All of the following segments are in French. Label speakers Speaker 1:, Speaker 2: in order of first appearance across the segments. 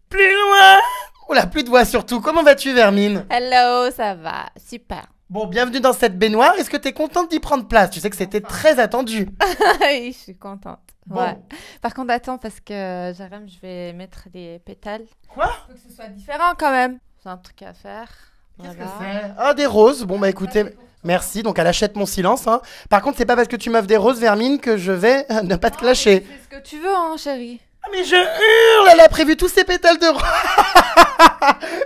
Speaker 1: plus loin. Oula, plus de voix surtout. Comment vas-tu, Vermine?
Speaker 2: Hello, ça va, super.
Speaker 1: Bon, bienvenue dans cette baignoire. Est-ce que t'es contente d'y prendre place? Tu sais que c'était très attendu.
Speaker 2: Oui, je suis contente.
Speaker 1: Bon.
Speaker 2: Ouais. Par contre, attends, parce que Jérém, je vais mettre les pétales.
Speaker 1: Quoi?
Speaker 2: Faut que ce soit différent quand même. C'est un truc à faire.
Speaker 1: Qu'est-ce
Speaker 2: Voilà.
Speaker 1: que c'est? Ah, des roses. Bon, bah écoutez, merci. Donc, elle achète mon silence. Hein. Par contre, c'est pas parce que tu m'offres des roses, Vermine, que je vais ne pas te clasher.
Speaker 2: Tu fais ce que tu veux, hein, chérie.
Speaker 1: Ah, mais je hurle! Elle a prévu tous ces pétales de roses.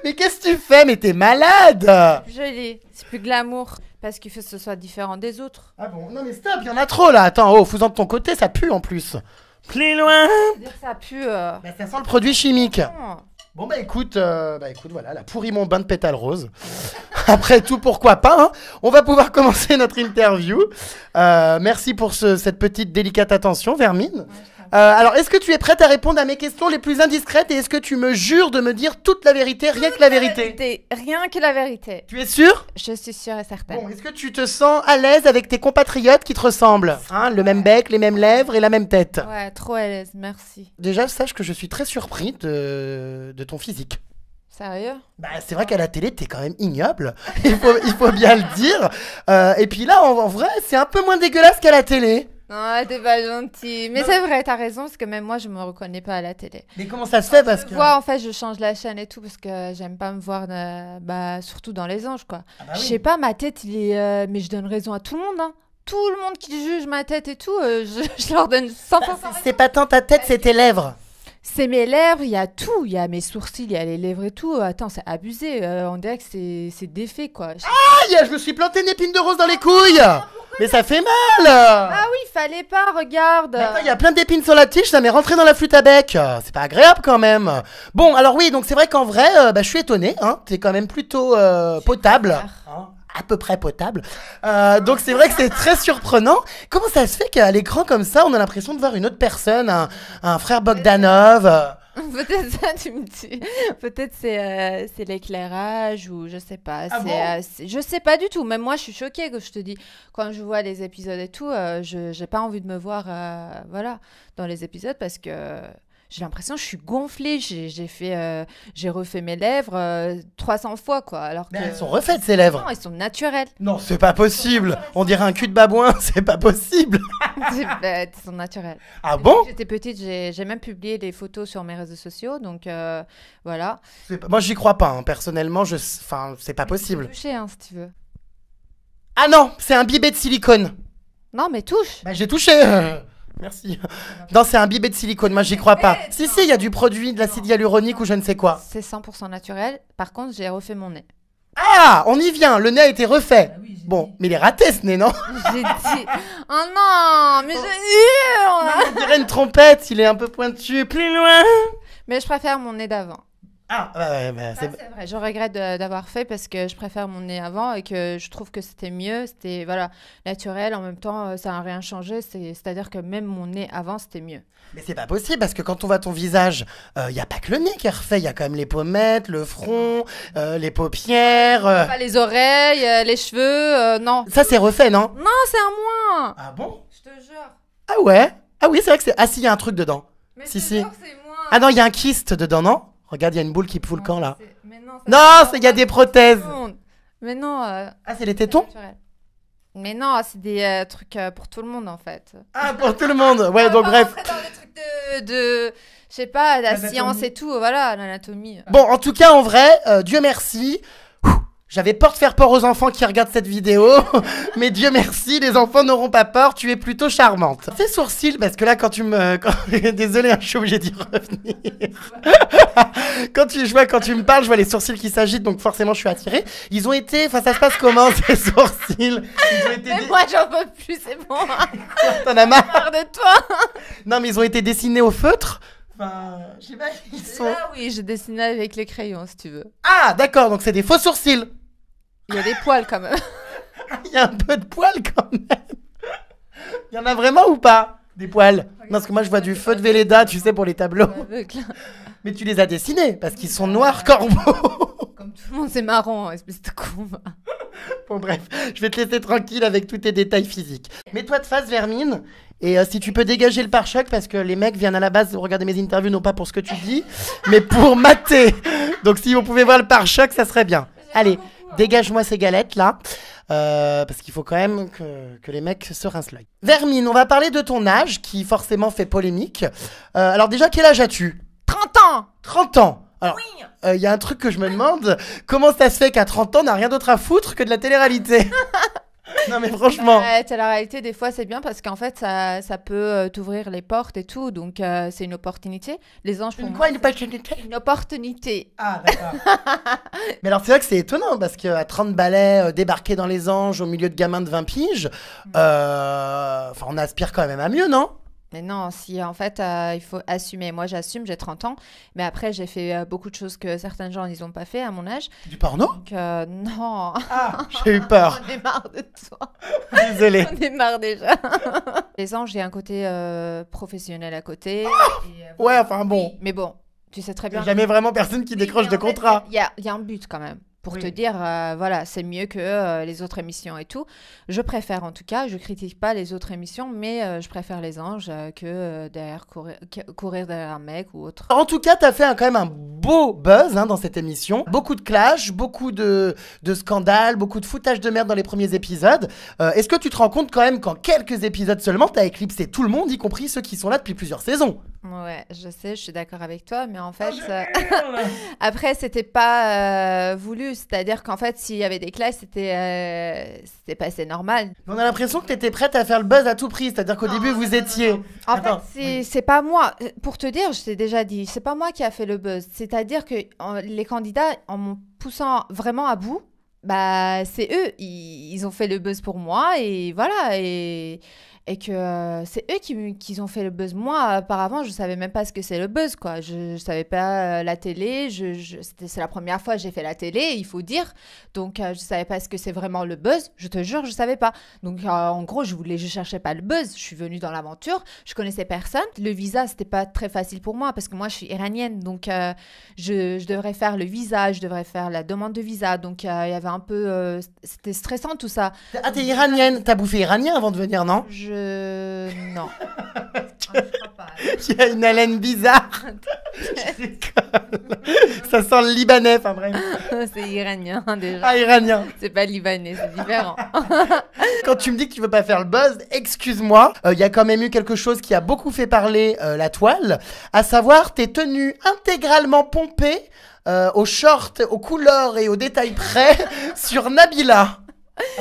Speaker 1: Mais qu'est-ce que tu fais? Mais t'es malade!
Speaker 2: Plus joli, c'est plus glamour. Parce qu'il faut que ce soit différent des autres.
Speaker 1: Ah bon? Non, mais stop, il y en a trop là. Attends, oh, fous-en de ton côté, ça pue en plus. Plus loin!
Speaker 2: C'est-à-dire que ça pue.
Speaker 1: Bah, ça sent le produit chimique.
Speaker 2: Non.
Speaker 1: Bon bah écoute, voilà, elle a pourri mon bain de pétales roses. Après tout, pourquoi pas, hein. On va pouvoir commencer notre interview. Merci pour cette petite délicate attention, Vermine. Alors, est-ce que tu es prête à répondre à mes questions les plus indiscrètes et est-ce que tu me jures de me dire toute la vérité, rien que la vérité?
Speaker 2: Rien que la vérité.
Speaker 1: Tu es sûre?
Speaker 2: Je suis sûre et certaine.
Speaker 1: Bon, est-ce que tu te sens à l'aise avec tes compatriotes qui te ressemblent, hein, le même bec, les mêmes lèvres et la même tête?
Speaker 2: Ouais, trop à l'aise, merci.
Speaker 1: Déjà, sache que je suis très surpris de ton physique.
Speaker 2: Sérieux?
Speaker 1: Bah, c'est vrai qu'à la télé, t'es quand même ignoble. Il faut bien le dire. Et puis là, en vrai, c'est un peu moins dégueulasse qu'à la télé.
Speaker 2: Non, t'es pas gentil. Mais c'est vrai, t'as raison, parce que même moi, je me reconnais pas à la télé.
Speaker 1: Mais comment ça se fait parce que...
Speaker 2: Tu vois, en fait, je change la chaîne et tout, parce que j'aime pas me voir, surtout dans Les Anges, quoi.
Speaker 1: Ah bah
Speaker 2: Je
Speaker 1: oui.
Speaker 2: sais pas, ma tête, mais je donne raison à tout le monde, hein. Tout le monde qui juge ma tête et tout, je leur donne 100%
Speaker 1: Bah,
Speaker 2: raison.
Speaker 1: c'est pas tant ta tête, c'est tes lèvres.
Speaker 2: C'est mes lèvres, il y a tout. Il y a mes sourcils, il y a les lèvres et tout. Attends, c'est abusé. On dirait que c'est défait, quoi.
Speaker 1: Aïe, je me suis planté une épine de rose dans les couilles. Mais ça fait mal.
Speaker 2: Ah oui, fallait pas, regarde.
Speaker 1: Mais attends, il y a plein d'épines sur la tige, ça m'est rentré dans la flûte à bec. C'est pas agréable quand même. Bon, alors oui, donc c'est vrai qu'en vrai, je suis étonné. Hein, t'es quand même plutôt potable. Hein, à peu près potable. Donc c'est vrai que c'est très surprenant. Comment ça se fait qu'à l'écran comme ça, on a l'impression de voir une autre personne, un frère Bogdanov
Speaker 2: Peut-être ça, tu me dis. Peut-être c'est l'éclairage ou je sais pas.
Speaker 1: Ah bon
Speaker 2: Je sais pas du tout. Même moi, je suis choquée que je te dis. Quand je vois les épisodes et tout, j'ai pas envie de me voir voilà, dans les épisodes parce que j'ai l'impression que je suis gonflée. J'ai refait mes lèvres 300 fois, quoi. Alors que
Speaker 1: Mais elles sont refaites ces lèvres.
Speaker 2: non, elles sont naturelles.
Speaker 1: Non, c'est pas possible. On dirait un cul de babouin, c'est pas possible.
Speaker 2: Elles sont naturelles.
Speaker 1: Ah bon?
Speaker 2: Depuis que j'étais petite, j'ai même publié des photos sur mes réseaux sociaux. Donc voilà.
Speaker 1: Moi, j'y crois pas. Hein. Personnellement, enfin, c'est pas possible.
Speaker 2: Toucher, hein, si tu veux.
Speaker 1: Ah non, c'est un bibet de silicone.
Speaker 2: Non, mais touche.
Speaker 1: Bah, j'ai touché. Merci. Non, c'est un bibet de silicone. Moi, j'y crois pas. Si, il y a du produit, de l'acide hyaluronique ou je ne sais quoi.
Speaker 2: C'est 100% naturel. Par contre, j'ai refait mon nez.
Speaker 1: Ah, on y vient. Le nez a été refait. Bon, mais il est raté ce nez, non?
Speaker 2: J'ai dit... Oh non, mais je hurle.
Speaker 1: On dirait une trompette. Il est un peu pointu. Plus loin.
Speaker 2: Mais je préfère mon nez d'avant.
Speaker 1: Ah, ouais,
Speaker 2: Ça, c'est vrai. Je regrette d'avoir fait parce que je préfère mon nez avant et que je trouve que c'était mieux. C'était voilà, naturel. En même temps, ça n'a rien changé. C'est-à-dire que même mon nez avant, c'était mieux.
Speaker 1: Mais c'est pas possible parce que quand on voit ton visage, il y a pas que le nez qui est refait. Il y a quand même les pommettes, le front, les paupières.
Speaker 2: Pas les oreilles, les cheveux, non.
Speaker 1: Ça, c'est refait, non?
Speaker 2: Non, c'est à moi.
Speaker 1: Ah bon?
Speaker 2: Je te jure.
Speaker 1: Ah ouais? Ah oui, c'est vrai que c'est... Ah si, il y a un truc dedans.
Speaker 2: Mais
Speaker 1: Si,
Speaker 2: je te
Speaker 1: si.
Speaker 2: jure que c'est moi.
Speaker 1: Ah non, il y a un kyste dedans, non? Regarde, il y a une boule qui fout le camp, là.
Speaker 2: Mais non,
Speaker 1: Non, il y a des prothèses.
Speaker 2: Mais non.
Speaker 1: Ah, c'est les
Speaker 2: c'est
Speaker 1: tétons?
Speaker 2: naturel. Mais non, c'est des trucs pour tout le monde en fait.
Speaker 1: Ah, pour tout le monde. Ouais, donc
Speaker 2: Pas
Speaker 1: bref.
Speaker 2: rentrer dans les trucs de je sais pas, la
Speaker 1: L'anatomie.
Speaker 2: science et tout, voilà, l'anatomie.
Speaker 1: Bon, en tout cas, en vrai, Dieu merci. J'avais peur de faire peur aux enfants qui regardent cette vidéo, mais Dieu merci, les enfants n'auront pas peur, tu es plutôt charmante. Fais sourcil, parce que là, quand tu me... Désolé, je suis obligé d'y revenir. Quand tu me parles, je vois les sourcils qui s'agitent, donc forcément, je suis attirée. Ils ont été... Enfin, ça se passe comment, ces sourcils? Ils ont été...
Speaker 2: Mais moi j'en peux plus, c'est bon.
Speaker 1: T'en as marre?
Speaker 2: Marre de toi.
Speaker 1: Non, mais ils ont été dessinés au feutre? Enfin, je sais pas, ils sont...
Speaker 2: Là oui, je dessinais avec les crayons si tu veux.
Speaker 1: Ah, d'accord, donc c'est des faux sourcils.
Speaker 2: Il y a des poils quand même.
Speaker 1: Il y a un peu de poils quand même. Il y en a vraiment ou pas? Des poils? Non, parce que moi je vois du feu de Velleda, tu sais, pour les tableaux.
Speaker 2: Aveugle.
Speaker 1: Mais tu les as dessinés parce qu'ils sont noirs corbeaux.
Speaker 2: Comme tout le monde c'est marrant, espèce de con.
Speaker 1: Bon, bref, je vais te laisser tranquille avec tous tes détails physiques. Mets-toi de face, Vermine. Et si tu peux dégager le pare-choc, parce que les mecs viennent à la base regarder mes interviews, non pas pour ce que tu dis, mais pour mater. Donc si on pouvait voir le pare-choc, ça serait bien. Allez, dégage-moi ces galettes là. Parce qu'il faut quand même que les mecs se rincent l'œil. Vermine, on va parler de ton âge, qui forcément fait polémique. Alors déjà, quel âge as-tu?
Speaker 2: 30 ans.
Speaker 1: 30 ans. Alors,
Speaker 2: Oui.
Speaker 1: y a un truc que je me demande, comment ça se fait qu'à 30 ans, on n'a rien d'autre à foutre que de la télé-réalité? Non mais franchement.
Speaker 2: Ouais, la réalité, des fois, c'est bien parce qu'en fait, ça peut t'ouvrir les portes et tout. Donc, c'est une opportunité. Les anges, pour moi,
Speaker 1: Quoi, une opportunité?
Speaker 2: une opportunité.
Speaker 1: Ah, d'accord. Mais alors, c'est vrai que c'est étonnant parce qu'à 30 balais, débarquer dans les anges au milieu de gamins de 20 piges, enfin, on aspire quand même à mieux, non?
Speaker 2: Mais non, si en fait, il faut assumer. Moi, j'assume, j'ai 30 ans. Mais après, j'ai fait beaucoup de choses que certains gens, ils n'ont pas fait à mon âge.
Speaker 1: Du porno?
Speaker 2: Donc, non.
Speaker 1: Ah, j'ai eu peur.
Speaker 2: On est marre de toi.
Speaker 1: Désolée.
Speaker 2: On est marre déjà. Les anges, j'ai un côté professionnel à côté.
Speaker 1: Ouais, enfin bon.
Speaker 2: Mais bon, tu sais très
Speaker 1: Il n'y
Speaker 2: bien.
Speaker 1: a jamais vraiment personne qui décroche
Speaker 2: Mais
Speaker 1: de
Speaker 2: en fait,
Speaker 1: contrat.
Speaker 2: Il y a un but quand même. Pour
Speaker 1: Oui.
Speaker 2: te dire, voilà, c'est mieux que les autres émissions et tout. Je préfère en tout cas, je critique pas les autres émissions, mais je préfère les anges que derrière courir derrière un mec ou autre.
Speaker 1: En tout cas, t'as fait quand même un beau buzz dans cette émission. Beaucoup de clash, beaucoup de scandales, beaucoup de foutage de merde dans les premiers épisodes. Est-ce que tu te rends compte quand même qu'en quelques épisodes seulement, t'as éclipsé tout le monde, y compris ceux qui sont là depuis plusieurs saisons?
Speaker 2: Ouais, je sais, je suis d'accord avec toi, mais en fait, après, c'était pas voulu. C'est-à-dire qu'en fait, s'il y avait des clashs, c'était passé normal.
Speaker 1: On a l'impression que t'étais prête à faire le buzz à tout prix, c'est-à-dire qu'au début, vous étiez...
Speaker 2: En
Speaker 1: Attends,
Speaker 2: fait, c'est pas moi. Pour te dire, je t'ai déjà dit, c'est pas moi qui a fait le buzz. C'est-à-dire que les candidats, en me poussant vraiment à bout, bah, c'est eux. Ils ont fait le buzz pour moi et voilà. Et que c'est eux qui ont fait le buzz. Moi, auparavant, je savais même pas ce que c'est le buzz, quoi. Je savais pas la télé. C'est la première fois que j'ai fait la télé, il faut dire. Donc, je savais pas ce que c'est vraiment le buzz. Je te jure, je savais pas. Donc, en gros, je cherchais pas le buzz. Je suis venue dans l'aventure. Je connaissais personne. Le visa, c'était pas très facile pour moi parce que moi, je suis iranienne. Donc, je devrais faire le visa. Je devrais faire la demande de visa. Donc, il y avait un peu... c'était stressant, tout ça.
Speaker 1: Ah, t'es iranienne, t'as bouffé iranien avant de venir, non?
Speaker 2: Non.
Speaker 1: Il y a une haleine bizarre. Je déconne. Ça sent le libanais, enfin bref.
Speaker 2: C'est iranien déjà.
Speaker 1: Ah, iranien.
Speaker 2: C'est pas libanais, c'est différent.
Speaker 1: Quand tu me dis que tu veux pas faire le buzz, excuse-moi, il y a quand même eu quelque chose qui a beaucoup fait parler la toile, à savoir tes tenues intégralement pompées, aux shorts, aux couleurs et aux détails près sur Nabila.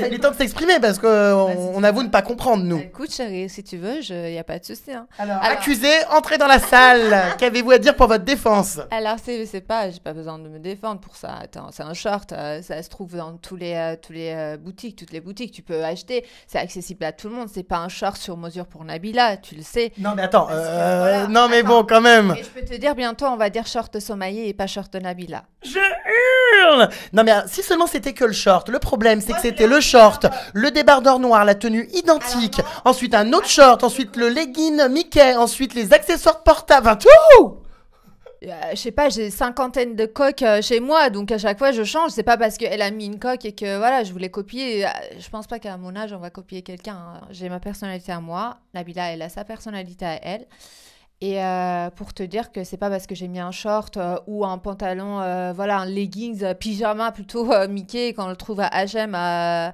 Speaker 1: Il est temps de s'exprimer parce qu'on avoue ne pas comprendre, nous.
Speaker 2: Écoute, chérie, si tu veux, y a pas de souci. Hein.
Speaker 1: Alors, accusé, entrez dans la salle. Qu'avez-vous à dire pour votre défense?
Speaker 2: Alors, c'est pas, j'ai pas besoin de me défendre pour ça. Attends, c'est un short, ça se trouve dans tous les boutiques, toutes les boutiques, tu peux acheter. C'est accessible à tout le monde. C'est pas un short sur mesure pour Nabila, tu le sais.
Speaker 1: Non, mais attends,
Speaker 2: voilà.
Speaker 1: non, mais
Speaker 2: Attends.
Speaker 1: bon, quand même.
Speaker 2: Et je peux te dire, bientôt, on va dire short sommeillé et pas short Nabila.
Speaker 1: Je hurle! Non mais si seulement c'était que le short. Le problème c'est que c'était le short, le débardeur noir, la tenue identique, ensuite un autre short, ensuite le legging Mickey, ensuite les accessoires portables, enfin tout!
Speaker 2: Je sais pas, j'ai 50aine de coques chez moi, donc à chaque fois je change. C'est pas parce qu'elle a mis une coque et que voilà, je voulais copier. Je pense pas qu'à mon âge on va copier quelqu'un. Hein. J'ai ma personnalité à moi, Nabila elle a sa personnalité à elle. Et pour te dire que c'est pas parce que j'ai mis un short ou un pantalon, voilà, un leggings, pyjama plutôt Mickey qu'on le trouve à H&M à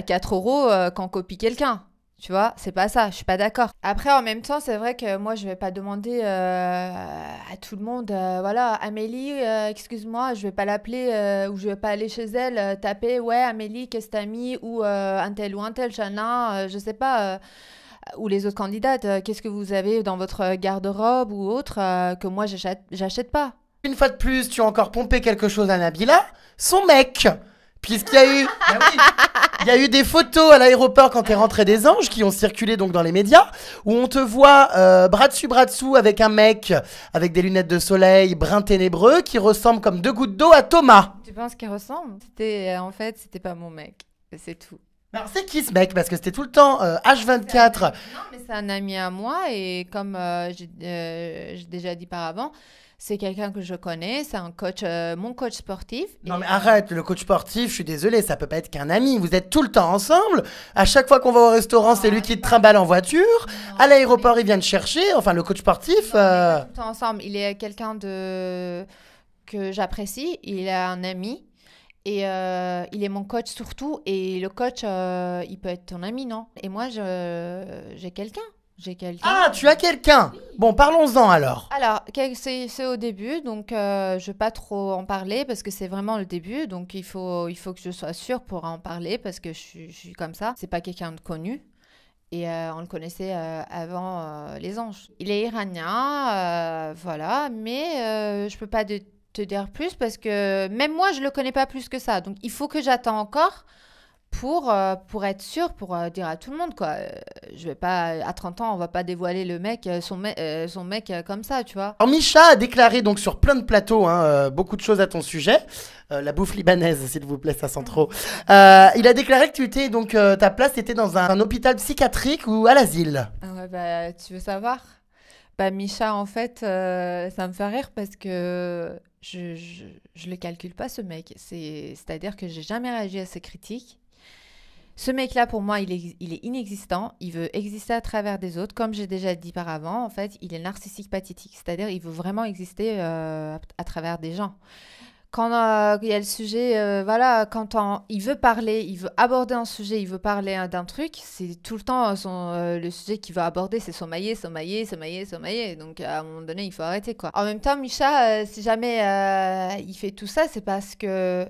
Speaker 2: 4 € qu'on copie quelqu'un. Tu vois, c'est pas ça, je suis pas d'accord. Après, en même temps, c'est vrai que moi, je vais pas demander à tout le monde, voilà, Amélie, excuse-moi, je vais pas l'appeler ou je vais pas aller chez elle, taper, ouais, Amélie, qu'est-ce que t'as mis ou un tel, Chana, je sais pas. Ou les autres candidates, qu'est-ce que vous avez dans votre garde-robe ou autre que moi j'achète pas.
Speaker 1: Une fois de plus, tu as encore pompé quelque chose à Nabila, son mec. Puisqu'il y a eu, il y a eu des photos à l'aéroport quand t'es rentré des Anges qui ont circulé donc dans les médias où on te voit bras dessous avec un mec avec des lunettes de soleil brun ténébreux qui ressemble comme 2 gouttes d'eau à Thomas.
Speaker 2: Tu penses qu'il ressemble? En fait, c'était pas mon mec, c'est tout.
Speaker 1: Alors c'est qui ce mec? Parce que c'était tout le temps H24.
Speaker 2: Non, mais c'est un ami à moi et comme j'ai déjà dit par avant, C'est quelqu'un que je connais, c'est un coach, mon coach sportif.
Speaker 1: Non mais arrête, le coach sportif, je suis désolée, ça peut pas être qu'un ami. Vous êtes tout le temps ensemble. À chaque fois qu'on va au restaurant, c'est lui qui te trimballe en voiture. À l'aéroport, il vient te chercher. Enfin, le coach sportif...
Speaker 2: On est tout le temps ensemble. Il est quelqu'un que j'apprécie. Il est un ami. Et il est mon coach surtout. Et le coach, il peut être ton ami, non? Et moi, j'ai quelqu'un.
Speaker 1: Ah, tu as quelqu'un. Bon, parlons-en alors.
Speaker 2: Alors, c'est au début, donc je ne vais pas trop en parler parce que c'est vraiment le début. Donc, il faut que je sois sûre pour en parler parce que je suis comme ça. C'est pas quelqu'un de connu. Et on le connaissait avant les anges. Il est iranien, voilà. Mais je peux pas te dire plus parce que même moi, je le connais pas plus que ça. Donc, il faut que j'attende encore pour être sûr, pour dire à tout le monde, quoi. Je vais pas, à 30 ans, on va pas dévoiler le mec, son mec comme ça, tu vois.
Speaker 1: Alors, Misha a déclaré donc sur plein de plateaux beaucoup de choses à ton sujet. La bouffe libanaise, s'il vous plaît, ça sent trop. Il a déclaré que tu étais, donc, ta place était dans un hôpital psychiatrique ou à l'asile.
Speaker 2: Ah ouais, bah, tu veux savoir? Bah, Misha, en fait, ça me fait rire parce que je le calcule pas, ce mec. C'est-à-dire que j'ai jamais réagi à ses critiques. Ce mec-là, pour moi, il est inexistant. Il veut exister à travers des autres. Comme j'ai déjà dit par avant, en fait, il est narcissique pathétique. C'est-à-dire, il veut vraiment exister à travers des gens. Quand il y a le sujet, voilà, il veut parler, il veut aborder un sujet, il veut parler d'un truc, c'est tout le temps le sujet qu'il veut aborder, c'est sommeiller. Donc, à un moment donné, il faut arrêter, quoi. En même temps, Misha, si jamais il fait tout ça, c'est parce que,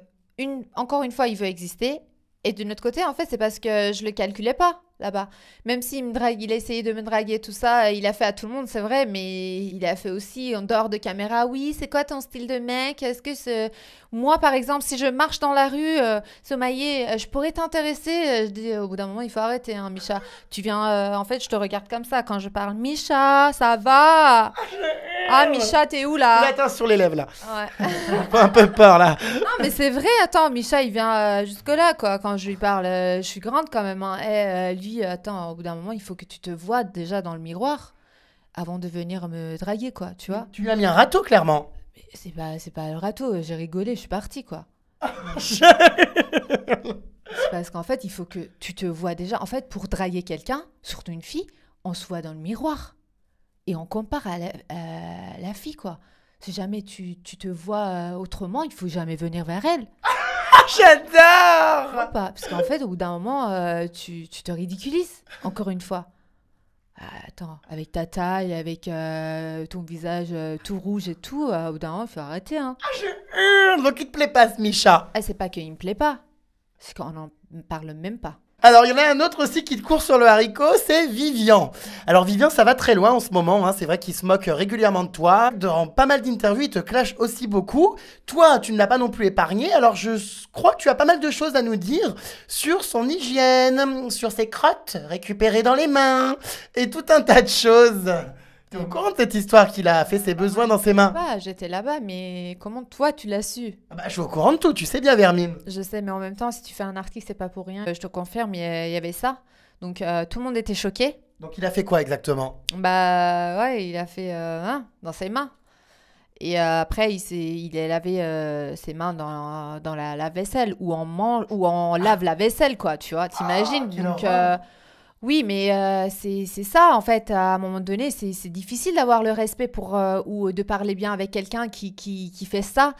Speaker 2: encore une fois, il veut exister. Et de notre côté, en fait, c'est parce que je le calculais pas là-bas. Même s'il me drague, il a essayé de me draguer, tout ça, il a fait à tout le monde, c'est vrai, mais il a fait aussi en dehors de caméra. Oui, c'est quoi ton style de mec? Est-ce que moi, par exemple, si je marche dans la rue, Sommaillé, je pourrais t'intéresser. Je dis, au bout d'un moment, il faut arrêter, hein, Misha. Tu viens, en fait, je te regarde comme ça quand je parle. Misha, ça va? Ah, Misha, t'es où là?
Speaker 1: Il a atteint sur les lèvres là.
Speaker 2: Ouais.
Speaker 1: Un peu peur là.
Speaker 2: Non, mais c'est vrai, attends, Misha, il vient jusque-là, quoi. Quand je lui parle, je suis grande quand même. Hein. Lui, attends, au bout d'un moment, il faut que tu te vois déjà dans le miroir avant de venir me draguer, quoi, tu vois.
Speaker 1: Tu lui as mis un râteau, clairement.
Speaker 2: Mais c'est pas le râteau, j'ai rigolé, je suis partie, quoi. C'est parce qu'en fait, il faut que tu te vois déjà. En fait, pour draguer quelqu'un, surtout une fille, on se voit dans le miroir. Et on compare à la fille, quoi. Si jamais tu te vois autrement, il faut jamais venir vers elle.
Speaker 1: J'adore.
Speaker 2: Pas, parce qu'en fait, au bout d'un moment, tu te ridiculises, encore une fois. Attends, avec ta taille, avec ton visage tout rouge et tout, au bout d'un moment, il faut arrêter. Hein.
Speaker 1: Je hurle. Donc il te plaît pas, ce Misha.
Speaker 2: C'est pas qu'il me plaît pas, c'est qu'on n'en parle même pas.
Speaker 1: Alors, il y en a un autre aussi qui te court sur le haricot, c'est Vivian. Alors, Vivian, ça va très loin en ce moment. Hein. C'est vrai qu'il se moque régulièrement de toi. Dans pas mal d'interviews, il te clash aussi beaucoup. Toi, tu ne l'as pas non plus épargné. Alors, je crois que tu as pas mal de choses à nous dire sur son hygiène, sur ses crottes récupérées dans les mains et tout un tas de choses. Tu es au courant de cette histoire qu'il a fait ses besoins dans ses mains?
Speaker 2: J'étais là-bas, mais comment toi, tu l'as su?
Speaker 1: Je suis au courant de tout, tu sais bien, Vermine.
Speaker 2: Je sais, mais en même temps, si tu fais un article, c'est pas pour rien. Je te confirme, il y avait ça. Donc, tout le monde était choqué.
Speaker 1: Donc, il a fait quoi exactement?
Speaker 2: Ouais, il a fait dans ses mains. Et après, il a lavé ses mains dans la vaisselle, où on lave la vaisselle, quoi, tu vois, t'imagines? Donc, oui, mais c'est ça, en fait, à un moment donné, c'est difficile d'avoir le respect ou de parler bien avec quelqu'un qui fait ça,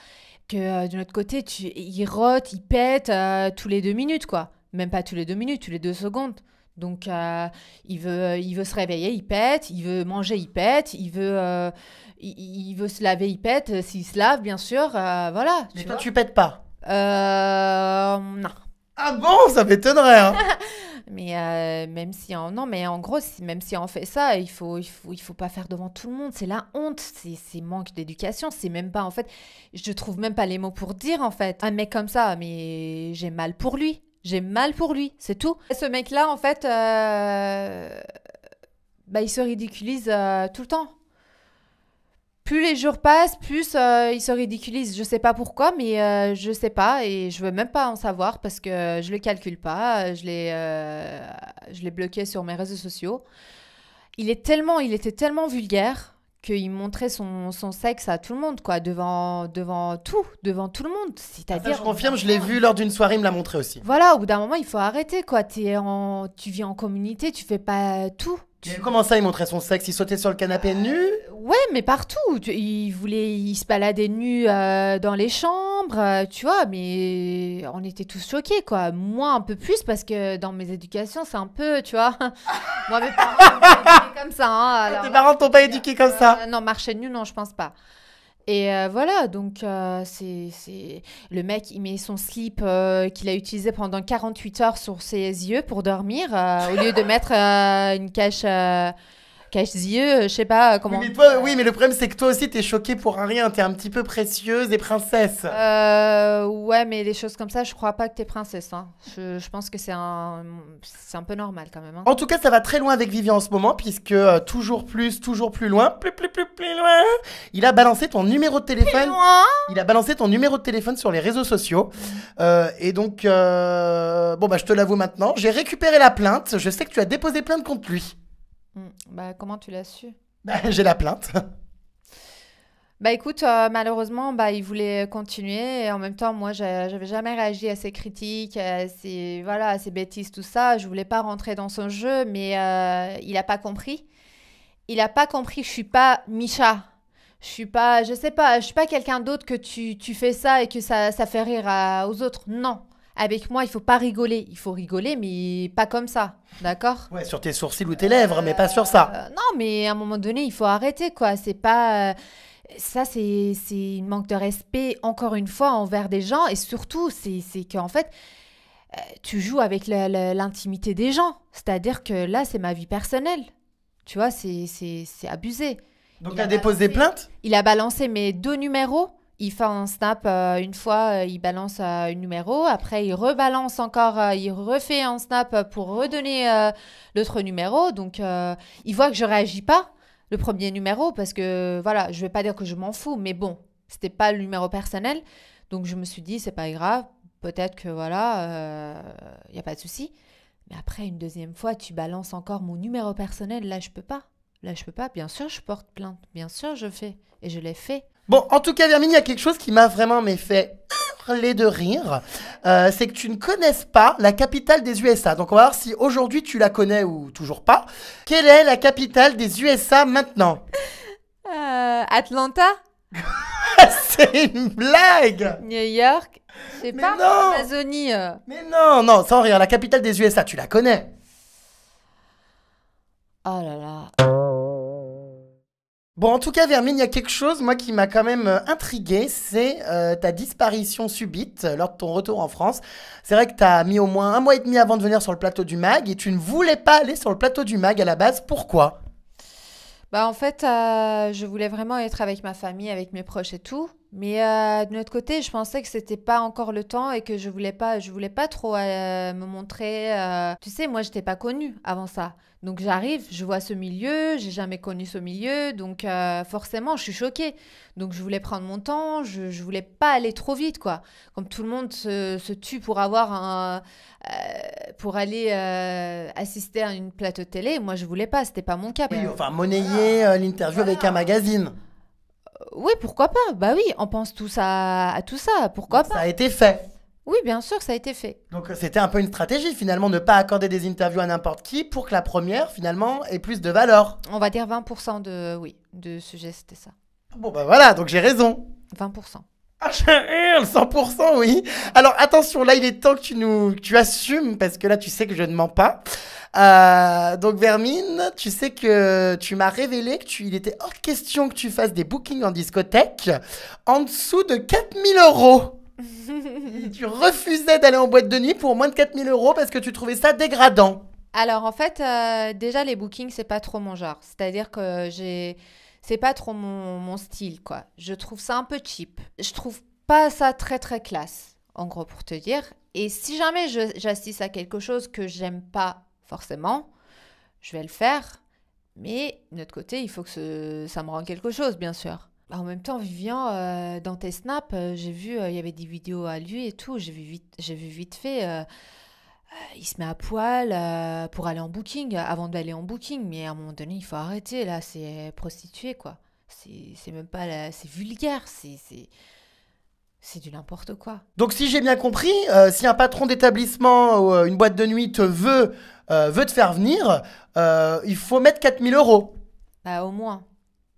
Speaker 2: que de notre côté, il rote, il pète tous les 2 minutes, quoi. Même pas tous les 2 minutes, tous les 2 secondes. Donc, il veut se réveiller, il pète, il veut manger, il pète, il veut se laver, il pète, s'il se lave, bien sûr, voilà.
Speaker 1: Mais toi, tu pètes pas?
Speaker 2: Non.
Speaker 1: Ah bon, ça m'étonnerait, hein.
Speaker 2: Mais même si non, mais en gros, même si on fait ça, il faut pas faire devant tout le monde. C'est la honte, c'est manque d'éducation. C'est même pas, en fait, je trouve même pas les mots pour dire, en fait. Un mec comme ça, mais j'ai mal pour lui. J'ai mal pour lui, c'est tout. Et ce mec-là, en fait, il se ridiculise tout le temps. Plus les jours passent, plus il se ridiculise. Je sais pas pourquoi, mais je sais pas et je veux même pas en savoir parce que je le calcule pas. Je l'ai bloqué sur mes réseaux sociaux. Il était tellement vulgaire qu'il montrait son sexe à tout le monde, quoi, devant tout le monde. C'est-à-dire,
Speaker 1: je confirme, je l'ai vu lors d'une soirée, il me l'a montré aussi.
Speaker 2: Voilà, au bout d'un moment, il faut arrêter, quoi. Tu vis en communauté, tu fais pas tout.
Speaker 1: Mais comment ça, il montrait son sexe? Il sautait sur le canapé nu?
Speaker 2: Ouais, mais partout. Il se baladait nu dans les chambres, tu vois, mais on était tous choqués, quoi. Moi, un peu plus, parce que dans mes éducations, c'est un peu, tu vois. Moi, mes parents m'ont pas éduqué comme ça. Hein, alors,
Speaker 1: tes parents t'ont pas éduqué comme ça?
Speaker 2: non, marcher nu, non, je pense pas. Et voilà, donc c'est le mec, il met son slip qu'il a utilisé pendant 48 heures sur ses yeux pour dormir, au lieu de mettre une cache-yeux, je sais pas comment.
Speaker 1: Oui, mais le problème, c'est que toi aussi, t'es choquée pour un rien. T'es un petit peu précieuse et princesse.
Speaker 2: Ouais, mais les choses comme ça, je crois pas que t'es princesse. Hein. Je pense que c'est un peu normal quand même. Hein.
Speaker 1: En tout cas, ça va très loin avec Vivian en ce moment, puisque toujours plus loin, plus loin. Il a balancé ton numéro de téléphone.
Speaker 2: Plus loin.
Speaker 1: Il a balancé ton numéro de téléphone sur les réseaux sociaux. Et donc, bon, bah, je te l'avoue maintenant. J'ai récupéré la plainte. Je sais que tu as déposé plainte contre lui.
Speaker 2: Bah, comment tu l'as su?
Speaker 1: Bah, j'ai la plainte.
Speaker 2: Bah écoute, malheureusement, bah, il voulait continuer et en même temps, moi, j'avais jamais réagi à ses critiques, à ses bêtises, tout ça. Je voulais pas rentrer dans son jeu, mais il a pas compris. Il a pas compris que je suis pas Micha. Je sais pas, je suis pas quelqu'un d'autre que tu fais ça et que ça fait rire aux autres. Non. Avec moi, il faut pas rigoler. Il faut rigoler, mais pas comme ça. D'accord?
Speaker 1: Ouais, sur tes sourcils ou tes lèvres, mais pas sur ça.
Speaker 2: Non, mais à un moment donné, il faut arrêter, quoi. C'est pas... ça, c'est une manque de respect, encore une fois, envers des gens. Et surtout, c'est qu'en fait, tu joues avec l'intimité des gens. C'est-à-dire que là, c'est ma vie personnelle. Tu vois, c'est abusé.
Speaker 1: Donc, tu as déposé plainte?
Speaker 2: Il a balancé mes 2 numéros. Il fait un snap une fois, il balance un numéro. Après, il rebalance encore, il refait un snap pour redonner l'autre numéro. Donc, il voit que je réagis pas, le premier numéro, parce que, voilà, je vais pas dire que je m'en fous, mais bon, c'était pas le numéro personnel. Donc, je me suis dit, c'est pas grave, peut-être que, voilà, y a pas de souci. Mais après, une deuxième fois, tu balances encore mon numéro personnel. Là, je peux pas. Bien sûr, je porte plainte. Bien sûr, je fais. Et je l'ai fait.
Speaker 1: Bon, en tout cas, Vermine, il y a quelque chose qui m'a vraiment fait hurler de rire. C'est que tu ne connaisses pas la capitale des USA. Donc, on va voir si aujourd'hui tu la connais ou toujours pas. Quelle est la capitale des USA maintenant?
Speaker 2: Atlanta?
Speaker 1: C'est une blague!
Speaker 2: New York? Je sais pas,
Speaker 1: non.
Speaker 2: Amazonie.
Speaker 1: Mais non, sans rire, la capitale des USA, tu la connais?
Speaker 2: Oh là là.
Speaker 1: Bon, en tout cas, Vermine, il y a quelque chose, moi, qui m'a quand même intrigué, c'est ta disparition subite lors de ton retour en France. C'est vrai que tu as mis au moins 1 mois et demi avant de venir sur le plateau du MAG et tu ne voulais pas aller sur le plateau du MAG à la base. Pourquoi?
Speaker 2: Bah en fait, je voulais vraiment être avec ma famille, avec mes proches et tout. Mais de notre côté, je pensais que c'était pas encore le temps et que je voulais pas trop me montrer. Tu sais, moi, j'étais pas connue avant ça. Donc j'arrive, je vois ce milieu, j'ai jamais connu ce milieu, donc forcément, je suis choquée. Donc je voulais prendre mon temps, je voulais pas aller trop vite, quoi. Comme tout le monde se tue pour pour aller assister à une plateau de télé, moi je voulais pas, c'était pas mon cas.
Speaker 1: Oui, enfin, monnayer l'interview avec un magazine.
Speaker 2: Oui, pourquoi pas? Bah oui, on pense tous à tout ça, pourquoi
Speaker 1: Ça
Speaker 2: pas?
Speaker 1: a été fait.
Speaker 2: Oui, bien sûr, ça a été fait.
Speaker 1: Donc c'était un peu une stratégie finalement, ne pas accorder des interviews à n'importe qui pour que la première finalement ait plus de valeur.
Speaker 2: On va dire 20% de sujets, c'était ça.
Speaker 1: Bon bah voilà, donc j'ai raison.
Speaker 2: 20%.
Speaker 1: Ah, 100%, oui. Alors attention, là il est temps que tu assumes parce que là tu sais que je ne mens pas. Donc Vermine, tu sais que tu m'as révélé il était hors question que tu fasses des bookings en discothèque en dessous de 4000 euros. Tu refusais d'aller en boîte de nuit pour moins de 4000 euros parce que tu trouvais ça dégradant.
Speaker 2: Alors en fait, déjà les bookings, c'est pas trop mon genre. C'est-à-dire que c'est pas trop mon style, quoi. Je trouve ça un peu cheap. Je trouve pas ça très très classe, en gros, pour te dire. Et si jamais j'assiste à quelque chose que j'aime pas forcément, je vais le faire. Mais de notre côté, il faut que ça me rende quelque chose, bien sûr. En même temps, Vivian, dans tes snaps, j'ai vu, il y avait des vidéos à lui et tout. J'ai vu vite fait, il se met à poil pour aller en booking, avant d'aller en booking. Mais à un moment donné, il faut arrêter, là, c'est prostitué, quoi. C'est même pas c'est vulgaire, c'est du n'importe quoi.
Speaker 1: Donc si j'ai bien compris, si un patron d'établissement ou une boîte de nuit veut te faire venir, il faut mettre 4 000 euros.
Speaker 2: Bah au moins,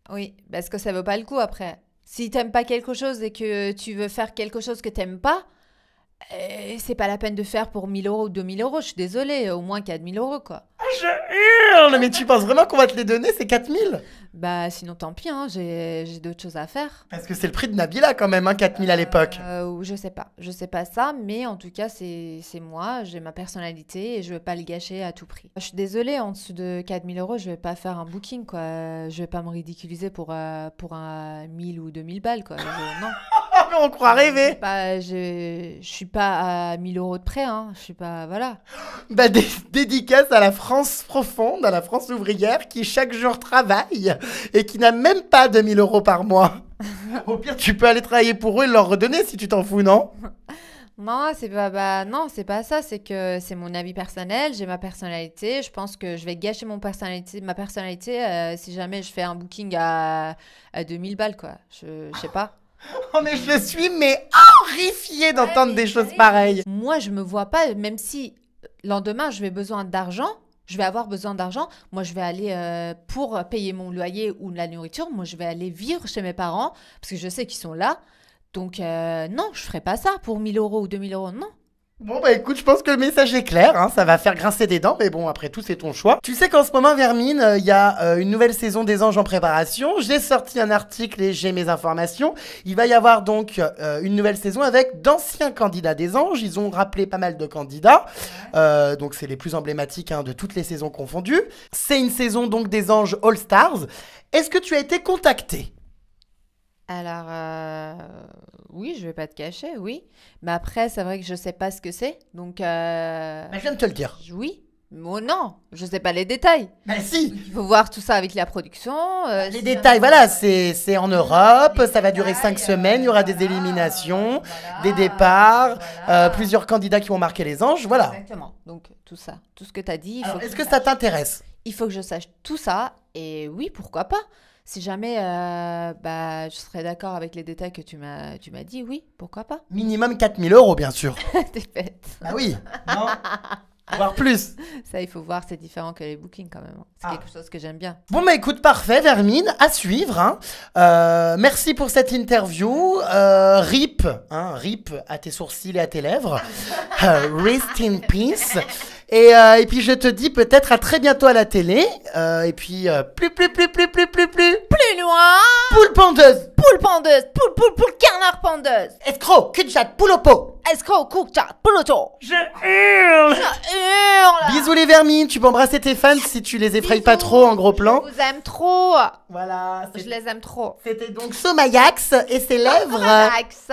Speaker 2: oui, parce que ça vaut pas le coup après. Si t'aimes pas quelque chose et que tu veux faire quelque chose que t'aimes pas, c'est pas la peine de faire pour 1 000 euros ou 2 000 euros, je suis désolée, au moins 4 000 euros quoi.
Speaker 1: Je hurle, mais tu penses vraiment qu'on va te les donner, ces 4 000?
Speaker 2: Bah sinon tant pis, hein, j'ai d'autres choses à faire.
Speaker 1: Parce que c'est le prix de Nabila quand même, hein, 4 000 à l'époque.
Speaker 2: Je sais pas ça, mais en tout cas c'est moi, j'ai ma personnalité et je veux pas le gâcher à tout prix. Je suis désolée, en dessous de 4 000 euros, je vais pas faire un booking quoi, je vais pas me ridiculiser pour un 1 000 ou 2 000 balles quoi, non.
Speaker 1: On croit rêver.
Speaker 2: Je suis pas à 1 000 euros de près, hein, je suis pas, voilà.
Speaker 1: Bah dédicace à la France profonde, à la France ouvrière qui chaque jour travaille et qui n'a même pas 2 000 euros par mois. Au pire, tu peux aller travailler pour eux et leur redonner si tu t'en fous, non?
Speaker 2: Non, c'est pas, non, c'est pas ça, c'est que c'est mon avis personnel, j'ai ma personnalité, je pense que je vais gâcher ma personnalité si jamais je fais un booking à 2 000 balles, quoi. Je sais pas.
Speaker 1: Oh mais je suis horrifiée d'entendre des choses pareilles.
Speaker 2: Moi, je me vois pas, même si lendemain je vais avoir besoin d'argent, moi je vais aller pour payer mon loyer ou la nourriture, moi je vais aller vivre chez mes parents parce que je sais qu'ils sont là. Donc non, je ferai pas ça pour 1 000 euros ou 2 000 euros, non.
Speaker 1: Bon bah écoute, je pense que le message est clair, hein, ça va faire grincer des dents, mais bon après tout c'est ton choix. Tu sais qu'en ce moment Vermine, il y a une nouvelle saison des Anges en préparation, j'ai sorti un article et j'ai mes informations. Il va y avoir donc une nouvelle saison avec d'anciens candidats des Anges, ils ont rappelé pas mal de candidats, donc c'est les plus emblématiques de toutes les saisons confondues. C'est une saison donc des Anges All Stars. Est-ce que tu as été contacté?
Speaker 2: Alors, oui, je vais pas te cacher, oui. Mais après, c'est vrai que je sais pas ce que c'est. Donc,
Speaker 1: Bah, je viens de te le dire.
Speaker 2: oui. Moi, non, je sais pas les détails.
Speaker 1: Bah si.
Speaker 2: Il faut voir tout ça avec la production.
Speaker 1: Les détails, voilà, c'est en Europe, ça va durer 5 semaines, il y aura des éliminations, des départs, plusieurs candidats qui vont marquer les Anges, voilà.
Speaker 2: Exactement. Donc, tout ça, tout ce que tu as dit,
Speaker 1: Alors, est-ce que ça t'intéresse?
Speaker 2: il faut que je sache tout ça. Et oui, pourquoi pas? Si jamais je serais d'accord avec les détails que tu m'as dit, oui, pourquoi pas?
Speaker 1: Minimum 4 000 euros, bien sûr.
Speaker 2: T'es bête.
Speaker 1: Bah oui, non, voire plus.
Speaker 2: Ça, il faut voir, c'est différent que les bookings quand même. C'est quelque chose que j'aime bien.
Speaker 1: Bon bah écoute, parfait Vermine, à suivre. Hein. Merci pour cette interview. RIP, RIP à tes sourcils et à tes lèvres. Rest in peace. Et puis je te dis peut-être à très bientôt à la télé. Et puis plus
Speaker 2: Plus loin.
Speaker 1: poule pondeuse,
Speaker 2: Poule pondeuse. Poule canard pondeuse.
Speaker 1: escroc, cul de chatte, poule au pot.
Speaker 2: Escroc, cook-chat, pouloto.
Speaker 1: Je hurle. Bisous les Vermines, tu peux embrasser tes fans si tu les effrayes pas trop en gros plan.
Speaker 2: Je vous aime trop.
Speaker 1: Voilà,
Speaker 2: Je les aime trop.
Speaker 1: c'était donc Somayax et ses lèvres.
Speaker 2: Max.